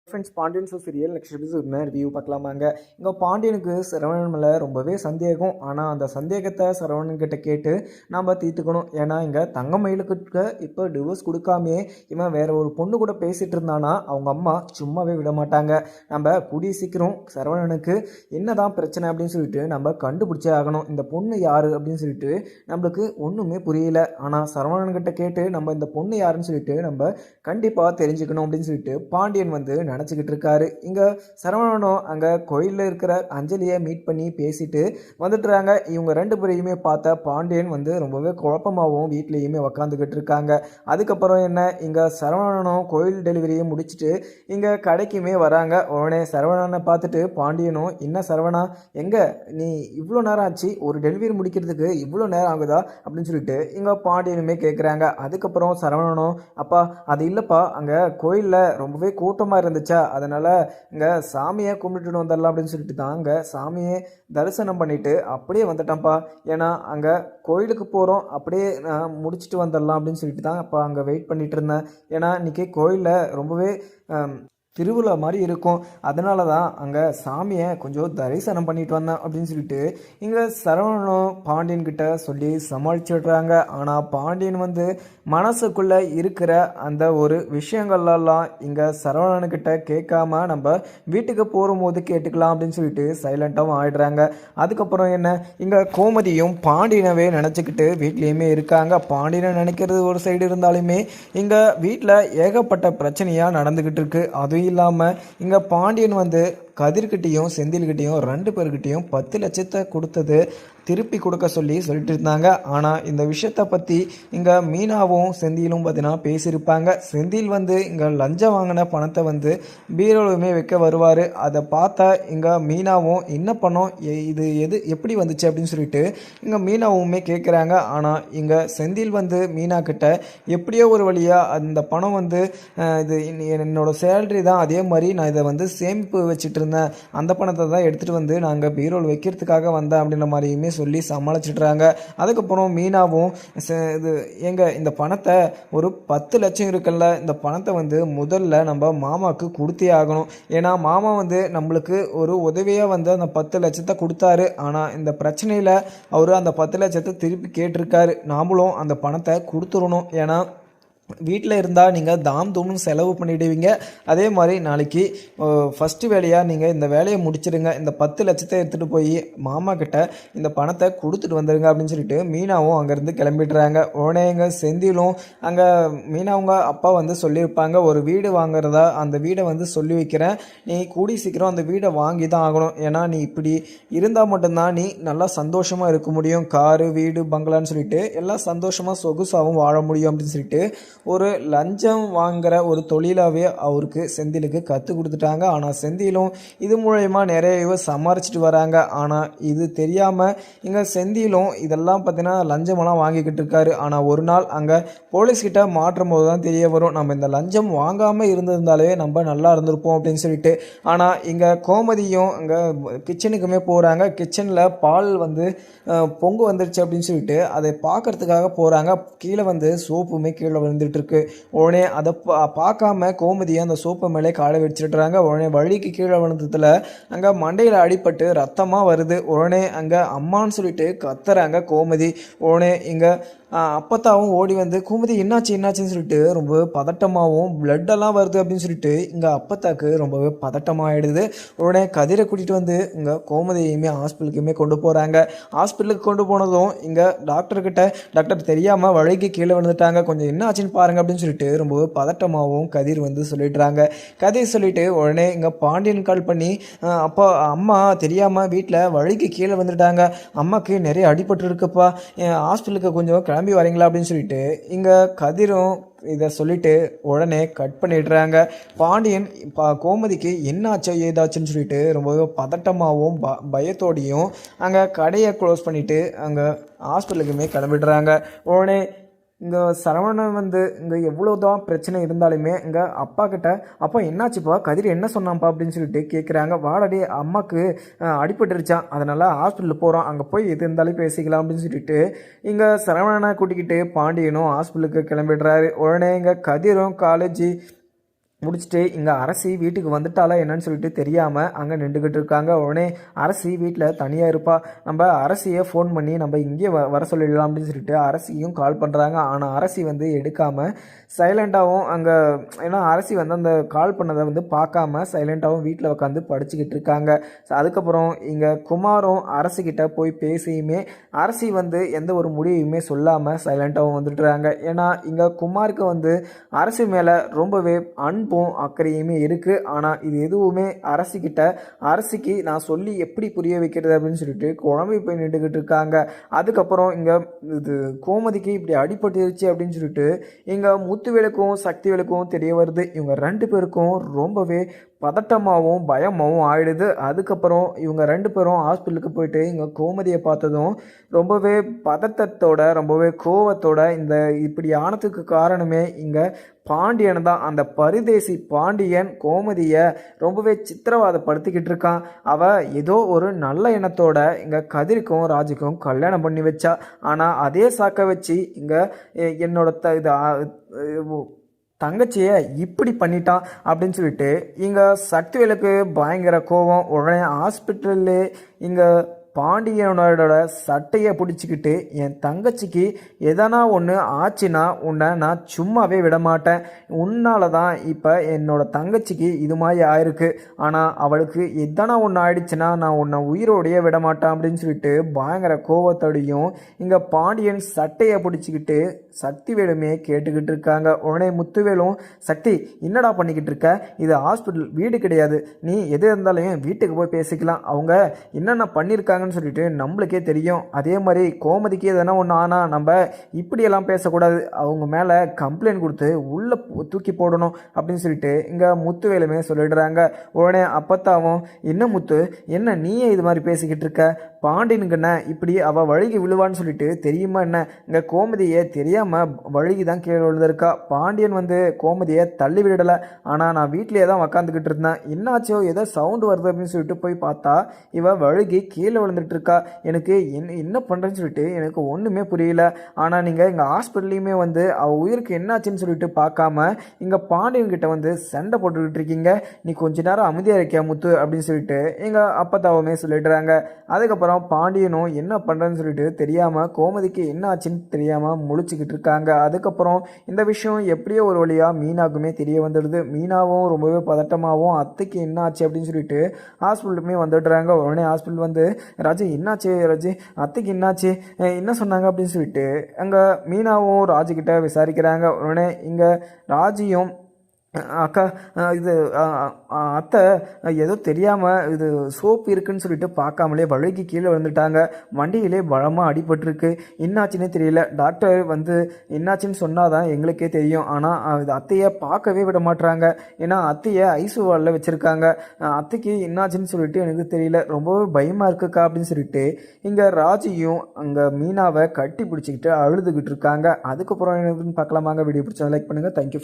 Friends Pandian serial next episode review பார்க்கலாமாங்க. இங்கே பாண்டியனுக்கு சரவணன் மேலே ரொம்பவே சந்தேகம். ஆனால் அந்த சந்தேகத்தை சரவணன் கிட்ட கேட்டு நம்ம தீர்த்துக்கணும். ஏன்னா இங்கே தங்கமயிலுக்கு இப்போ டிவோர்ஸ் கொடுக்காமே இவன் வேற ஒரு பொண்ணு கூட பேசிகிட்டு இருந்தானா அவங்க அம்மா சும்மாவே விட மாட்டாங்க. நம்ம கூடிய சீக்கிரம் சரவணனுக்கு என்னதான் பிரச்சனை அப்படின்னு சொல்லிட்டு நம்ம கண்டுபிடிச்சே ஆகணும். இந்த பொண்ணு யார் அப்படின்னு சொல்லிட்டு நம்மளுக்கு ஒன்றுமே புரியல. ஆனால் சரவணன்கிட்ட கேட்டு நம்ம இந்த பொண்ணு யாருன்னு சொல்லிட்டு நம்ம கண்டிப்பாக தெரிஞ்சுக்கணும் அப்படின்னு சொல்லிட்டு பாண்டியன் நினச்சிக்கிட்டு இருக்காரு. இங்கே சரவணனும் அங்கே கோயிலில் இருக்கிற அஞ்சலியை மீட் பண்ணி பேசிட்டு வந்துட்டுறாங்க. இவங்க ரெண்டு பேரையுமே பார்த்த பாண்டியன் ரொம்பவே குழப்பமாகவும் வீட்லேயுமே உக்காந்துக்கிட்டு இருக்காங்க. அதுக்கப்புறம் என்ன, இங்கே சரவணனும் கோயில் டெலிவரியை முடிச்சுட்டு இங்கே கடைக்குமே வராங்க. உடனே சரவணனை பார்த்துட்டு பாண்டியனும், என்ன சரவணா எங்கே நீ இவ்வளோ நேரம் ஆச்சு, ஒரு டெலிவரி முடிக்கிறதுக்கு இவ்வளோ நேரம் ஆகுதா அப்படின்னு சொல்லிட்டு இங்கே பாண்டியனுமே கேட்குறாங்க. அதுக்கப்புறம் சரவணனும், அப்பா அது இல்லைப்பா, அங்கே கோயிலில் ரொம்பவே கூட்டமாக இருந்துச்சா, அதனால் இங்கே சாமியை கும்பிட்டுட்டு வந்துடலாம் அப்படின்னு சொல்லிட்டு தான் அங்கே சாமியை தரிசனம் பண்ணிவிட்டு அப்படியே வந்துட்டேன்ப்பா. ஏன்னா அங்கே கோயிலுக்கு போகிறோம், அப்படியே முடிச்சுட்டு வந்துடலாம் அப்படின்னு சொல்லிட்டு தான் அப்போ அங்கே வெயிட் பண்ணிகிட்டு இருந்தேன். ஏன்னா இன்றைக்கி கோயிலில் ரொம்பவே திருவிழா மாதிரி இருக்கும், அதனால தான் அங்கே சாமியை கொஞ்சம் தரிசனம் பண்ணிட்டு வந்தேன் அப்படின்னு சொல்லிட்டு இங்கே சரவணனும் பாண்டியன் கிட்ட சொல்லி சமாளிச்சிடுறாங்க. ஆனால் பாண்டியன் மனசுக்குள்ளே இருக்கிற அந்த ஒரு விஷயங்கள்லாம் இங்கே சரவணன்கிட்ட கேட்காம நம்ம வீட்டுக்கு போகும்போது கேட்டுக்கலாம் அப்படின்னு சொல்லிட்டு சைலண்ட்டாகவும் ஆயிடுறாங்க. அதுக்கப்புறம் என்ன, இங்கே கோமதியும் பாண்டியனவே நினச்சிக்கிட்டு வீட்லேயுமே இருக்காங்க. பாண்டியனை நினைக்கிறது ஒரு சைடு இருந்தாலுமே இங்கே வீட்டில் ஏகப்பட்ட பிரச்சனையாக நடந்துக்கிட்டு இருக்கு. அதுவும் இல்லாமல் இங்கே பாண்டியன் கதிர்கிட்டையும் செந்தில்கிட்டையும் ரெண்டு பேர்கிட்டையும் 10 லட்சத்தை கொடுத்தது திருப்பி கொடுக்க சொல்லிட்டு இருந்தாங்க. ஆனால் இந்த விஷயத்தை பற்றி இங்கே மீனாவும் செந்திலும் பார்த்தீங்கன்னா பேசியிருப்பாங்க. செந்தில் இங்கே லஞ்சம் வாங்கின பணத்தை பீரோலுமே வைக்க வருவார். அதை பார்த்தா இங்கே மீனாவும் என்ன பணம், இது எப்படி வந்துச்சு அப்படின்னு சொல்லிட்டு இங்கே மீனாவுமே கேட்குறாங்க. ஆனால் இங்கே செந்தில் மீனா கிட்ட எப்படியோ ஒரு வழியாக அந்த பணம் இது என்னோட சேலரி தான், அதே மாதிரி நான் இதை சேமிப்பு வச்சுட்டு இருந்தேன், அந்த பணத்தை தான் எடுத்துகிட்டு நாங்கள் பீரோல் வைக்கிறதுக்காக வந்தேன் அப்படின்ற மாதிரியுமே சொல்லி சமாளிச்சிட்றாங்க. அதுக்கப்புறம் மீனாவும், இது இந்த பணத்தை ஒரு 10 லட்சம் இருக்குல்ல, இந்த பணத்தை முதல்ல நம்ம மாமாவுக்கு கொடுத்தே ஆகணும். ஏன்னா மாமா நம்மளுக்கு ஒரு உதவியாக அந்த 10 லட்சத்தை கொடுத்தாரு. ஆனால் இந்த பிரச்சனையில் அவர் அந்த 10 லட்சத்தை திருப்பி கேட்டிருக்காரு. நாமளும் அந்த பணத்தை கொடுத்துடணும். ஏன்னா வீட்டில் இருந்தால் நீங்கள் தாம் தூம்னு செலவு பண்ணிவிடுவீங்க. அதே மாதிரி நாளைக்கு ஃபஸ்ட்டு வேலையாக நீங்கள் இந்த வேலையை முடிச்சிடுங்க, இந்த 10 லட்சத்தை எடுத்துகிட்டு போய் மாமா கிட்ட இந்த பணத்தை கொடுத்துட்டு வந்துடுங்க அப்படின்னு சொல்லிட்டு மீனாவும் அங்கேருந்து கிளம்பிடுறாங்க. உடனே எங்கள் செந்திலும் அங்கே மீனாவுங்க அப்பா சொல்லியிருப்பாங்க, ஒரு வீடு வாங்குறதா, அந்த வீடை சொல்லி வைக்கிறேன், நீ கூடி சீக்கிரம் அந்த வீடை வாங்கி தான் ஆகணும். ஏன்னா நீ இப்படி இருந்தால் மட்டும்தான் நீ நல்லா சந்தோஷமாக இருக்க முடியும், காரு வீடு பங்களான்னு சொல்லிட்டு எல்லாம் சந்தோஷமாக சொகுசாகவும் வாழ முடியும் அப்படின்னு சொல்லிட்டு ஒரு லஞ்சம் வாங்குற ஒரு தொழிலாகவே அவருக்கு செந்திலுக்கு கற்றுக் கொடுத்துட்டாங்க. ஆனால் செந்திலும் இது மூலயமா நிறைய சமாளிச்சுட்டு வராங்க. ஆனால் இது தெரியாமல் இங்கே செந்திலும் இதெல்லாம் பார்த்தீங்கன்னா லஞ்சமெல்லாம் வாங்கிக்கிட்டு இருக்காரு. ஆனால் ஒரு நாள் அங்கே போலீஸ்கிட்ட மாற்றும் போது தான் தெரிய வரும், நம்ம இந்த லஞ்சம் வாங்காமல் இருந்திருந்தாலே நம்ம நல்லா இருந்திருப்போம் அப்படின்னு சொல்லிட்டு. ஆனால் இங்கே கோமதியும் அங்கே கிச்சனுக்குமே போகிறாங்க. கிச்சனில் பால் பொங்கு வந்துருச்சு அப்படின்னு சொல்லிட்டு அதை பார்க்கறதுக்காக போகிறாங்க. கீழே சோப்புமே கீழே வந்துட்டு இருக்கு. உடனே அதை பார்க்காம கோமதியை அந்த சோப்பை மேலே காலை வச்சுட்டுறாங்க. உடனே வழிக்கு கீழே விழுந்ததுல அங்கே மண்டையில் அடிபட்டு ரத்தமாக வருது. உடனே அங்கே அம்மான்னு சொல்லிட்டு கத்துறாங்க கோமதி. உடனே இங்கே அப்பத்தாவும் ஓடி கோமதி என்னாச்சுன்னு சொல்லிட்டு ரொம்ப பதட்டமாகவும் பிளட்டெல்லாம் வருது அப்படின்னு சொல்லிட்டு இங்கே அப்பத்தாக்கு ரொம்பவே பதட்டமாகிடுது. உடனே கதிரை கூட்டிகிட்டு இங்கே கோமதியுமே ஹாஸ்பிட்டலுக்குமே கொண்டு போகிறாங்க. ஹாஸ்பிட்டலுக்கு கொண்டு போனதும் இங்கே டாக்டர் தெரியாமல் வழிக்கு கீழே விழுந்துட்டாங்க, கொஞ்சம் என்ன ஆச்சுன்னு பாருங்க அப்படின்னு சொல்லிட்டு ரொம்ப பதட்டமாகவும் கதிர் சொல்லிடுறாங்க. கதிர் சொல்லிட்டு உடனே இங்கே பாண்டியன் கால் பண்ணி, அப்போ அம்மா தெரியாமல் வீட்டில் வழிக்கு கீழே வந்துட்டாங்க, அம்மாவுக்கு நிறைய அடிபட்டு இருக்குப்பா, ஹாஸ்பிட்டலுக்கு கொஞ்சம் கிளம்பி வரீங்களா அப்படின்னு சொல்லிட்டு இங்கே கதிரும் இதை சொல்லிட்டு உடனே கட் பண்ணிடுறாங்க. பாண்டியன் கோமதிக்கு என்ன ஆச்சோ ஏதாச்சுன்னு சொல்லிட்டு ரொம்பவே பதட்டமாகவும் பயத்தோடையும் அங்கே கடையை க்ளோஸ் பண்ணிவிட்டு அங்கே ஹாஸ்பிட்டலுக்குமே கிளம்பிடுறாங்க. உடனே இங்கே சரவணன் இங்கே எவ்வளோதான் பிரச்சனை இருந்தாலுமே இங்கே அப்பா கிட்ட, அப்பா என்னாச்சுப்பா, கதிர் என்ன சொன்னான்ப்பா அப்படின்னு சொல்லிட்டு கேட்குறாங்க. வாடடி அம்மாவுக்கு அடிபட்டுருச்சான், அதனால் ஹாஸ்பிட்டலுக்கு போகிறோம், அங்கே போய் எது இருந்தாலும் பேசிக்கலாம் அப்படின்னு சொல்லிட்டு இங்கே சரவணனை கூட்டிக்கிட்டு பாண்டியனும் ஹாஸ்பிட்டலுக்கு கிளம்பிடுறாரு. உடனே இங்கே கதிரும் காலேஜ் முடிச்சுட்டு இங்கே அரசி வீட்டுக்கு வந்துட்டாலா என்னன்னு சொல்லிட்டு தெரியாமல் அங்கே நின்றுக்கிட்டு இருக்காங்க. உடனே அரசி வீட்டில் தனியாக இருப்பா. நம்ம அரசியை ஃபோன் பண்ணி நம்ம இங்கே வர சொல்லிடலாம் அப்படின்னு சொல்லிட்டு அரசியும் கால் பண்ணுறாங்க. ஆனால் அரசி வந்து எடுக்காமல் சைலண்ட்டாகவும் அங்கே, ஏன்னா அரசி வந்து அந்த கால் பண்ணதை வந்து பார்க்காம சைலண்ட்டாகவும் வீட்டில் உட்காந்து படிச்சுக்கிட்டு இருக்காங்க. அதுக்கப்புறம் இங்கே குமாரும் அரசிக்கிட்ட போய் பேசியுமே அரசி வந்து எந்த ஒரு முடிவையுமே சொல்லாமல் சைலண்ட்டாகவும் வந்துட்டுறாங்க. ஏன்னா இங்கே குமாருக்கு வந்து அரசி மேலே ரொம்பவே அன்பும் அக்கறையுமே இருக்குது. ஆனால் இது எதுவுமே அரசிக்கு நான் சொல்லி எப்படி புரிய வைக்கிறது அப்படின்னு சொல்லிட்டு குழம்பி போய் நின்றுக்கிட்டு இருக்காங்க. அதுக்கப்புறம் இங்கே இது கோமதிக்கு இப்படி அடிபட்டுருச்சு அப்படின்னு சொல்லிட்டு இங்கே முத்துவேலுக்கும் சக்திவேலுக்கும் தெரிய வருது. இவங்க 2 பேருக்கும் ரொம்பவே பதட்டமாகவும் பயமாகவும் ஆயிடுது. அதுக்கப்புறம் இவங்க 2 பேரும் ஹாஸ்பிட்டலுக்கு போயிட்டு இங்கே கோமதியை பார்த்ததும் ரொம்பவே பதட்டத்தோட ரொம்பவே கோவத்தோட இந்த இப்படி ஆனதுக்கு காரணமே இங்கே பாண்டியன் தான். அந்த பரிதேசி பாண்டியன் கோமதியை ரொம்பவே சித்திரவதைப்படுத்திக்கிட்டு இருக்கான். அவள் ஏதோ ஒரு நல்ல எண்ணத்தோட இங்கே கதிருக்கும் ராஜுக்கும் கல்யாணம் பண்ணி வச்சா. ஆனால் அதே சாக்க வச்சு இங்கே என்னோட தங்கச்சியை இப்படி பண்ணிட்டான் அப்படின்னு சொல்லிட்டு இங்கே சக்திவேலுக்கு பயங்கர கோபம். உடனே ஹாஸ்பிட்டல்லே இங்கே பாண்டியனோட சட்டையை பிடிச்சிக்கிட்டு என் தங்கச்சிக்கு எதனா ஒன்று ஆச்சுன்னா உன்னை நான் சும்மாவே விடமாட்டேன். உன்னால தான் இப்போ என்னோட தங்கச்சிக்கு இது மாதிரி ஆயிருக்கு. ஆனால் அவளுக்கு எதனா ஒன்று ஆயிடுச்சுன்னா நான் உன்னை உயிரோடையே விடமாட்டேன் அப்படின்னு சொல்லிட்டு பயங்கர கோவத்தோடையும் இங்கே பாண்டியன் சட்டையை பிடிச்சிக்கிட்டு சக்திவேலுமே கேட்டுக்கிட்டு இருக்காங்க. உடனே முத்துவேலும், சக்தி என்னடா பண்ணிக்கிட்டு இருக்க? இது ஹாஸ்பிட்டல், வீடு கிடையாது. நீ எது இருந்தாலும் வீட்டுக்கு போய் பேசிக்கலாம். அவங்க என்னென்ன பண்ணியிருக்காங்க சொல்லிட்டு நம்மளுக்கே தெரியும். அதே மாதிரி கோமதிக்கு எதனா ஒன்று ஆனால் நம்ம இப்படியெல்லாம் பேசக்கூடாது. அவங்க மேலே கம்ப்ளைண்ட் கொடுத்து உள்ளே தூக்கி போடணும் அப்படின்னு சொல்லிட்டு இங்கே முத்துவேலுமே சொல்லிடுறாங்க. உடனே அப்பத்தாவும், என்ன முத்து, என்ன நீயே இது மாதிரி பேசிக்கிட்டு இருக்க? பாண்டியனுக்குன்ன இப்படி அவள் வழுகி விழுவான்னு சொல்லிட்டு தெரியுமா என்ன? இங்கே கோமதியை தெரியாமல் வழுகி தான் கீழே விழுந்திருக்கா. பாண்டியன் வந்து கோமதியை தள்ளி விடலை. ஆனால் நான் வீட்டிலேயே தான் உக்காந்துக்கிட்டு இருந்தேன். என்னாச்சோ ஏதோ சவுண்டு வருது அப்படின்னு சொல்லிட்டு போய் பார்த்தா இவள் வழுகி கீழே விழுந்துட்டு இருக்கா. எனக்கு என்ன பண்ணுறேன்னு சொல்லிட்டு எனக்கு ஒன்றுமே புரியல. ஆனால் நீங்கள் எங்கள் ஹாஸ்பிட்டல்லையுமே வந்து அவள் உயிருக்கு என்னாச்சுன்னு சொல்லிட்டு பார்க்காம இங்கே பாண்டியன்கிட்ட வந்து சண்டை போட்டுக்கிட்டு இருக்கீங்க. நீ கொஞ்ச நேரம் அமைதியாக இருக்கியா முத்து அப்படின்னு சொல்லிட்டு எங்கள் அப்பத்தாவுமே சொல்லிடுறாங்க. அதுக்கப்புறம் பாண்டியனும் என்ன பண்ணுறேன்னு சொல்லிட்டு தெரியாமல் கோமதிக்கு என்ன ஆச்சுன்னு தெரியாமல் முழிச்சுக்கிட்டு இருக்காங்க. அதுக்கப்புறம் இந்த விஷயம் எப்படியோ ஒரு வழியாக மீனாவுக்குமே தெரிய வந்துடுது. மீனாவும் ரொம்பவே பதட்டமாகவும் அத்தைக்கு என்ன ஆச்சு அப்படின்னு சொல்லிட்டு ஹாஸ்பிட்டலுமே வந்துடுறாங்க. உடனே ஹாஸ்பிட்டல் வந்து, ராஜு என்னாச்சு ராஜு, அத்தைக்கு என்னாச்சு, என்ன சொன்னாங்க அப்படின்னு சொல்லிட்டு அங்கே மீனாவும் ராஜுக்கிட்ட விசாரிக்கிறாங்க. உடனே இங்கே ராஜியும், அக்கா இது அத்தை ஏதோ தெரியாமல் இது சோப்பு இருக்குன்னு சொல்லிட்டு பார்க்காமலே வழுக்கி கீழே விழுந்துட்டாங்க. வண்டியிலே பலமாக அடிபட்டிருக்கு. என்னாச்சுன்னே தெரியல. டாக்டர் வந்து என்னாச்சுன்னு சொன்னால் தான் எங்களுக்கே தெரியும். ஆனால் இது அத்தையை பார்க்கவே விட மாட்டுறாங்க. ஏன்னா அத்தையை ஐசு வார்டில் வச்சுருக்காங்க. அத்தைக்கு என்னாச்சுன்னு சொல்லிட்டு எனக்கு தெரியல, ரொம்பவே பயமாக இருக்குக்கா அப்படின்னு சொல்லிட்டு இங்கே ராஜியும் அங்கே மீனாவை கட்டி பிடிச்சிக்கிட்டு அழுதுகிட்டு இருக்காங்க. அதுக்கப்புறம் என்னதுன்னு பார்க்கலாமாங்க. வீடியோ பிடிச்சா லைக் பண்ணுங்கள். தேங்க்யூ.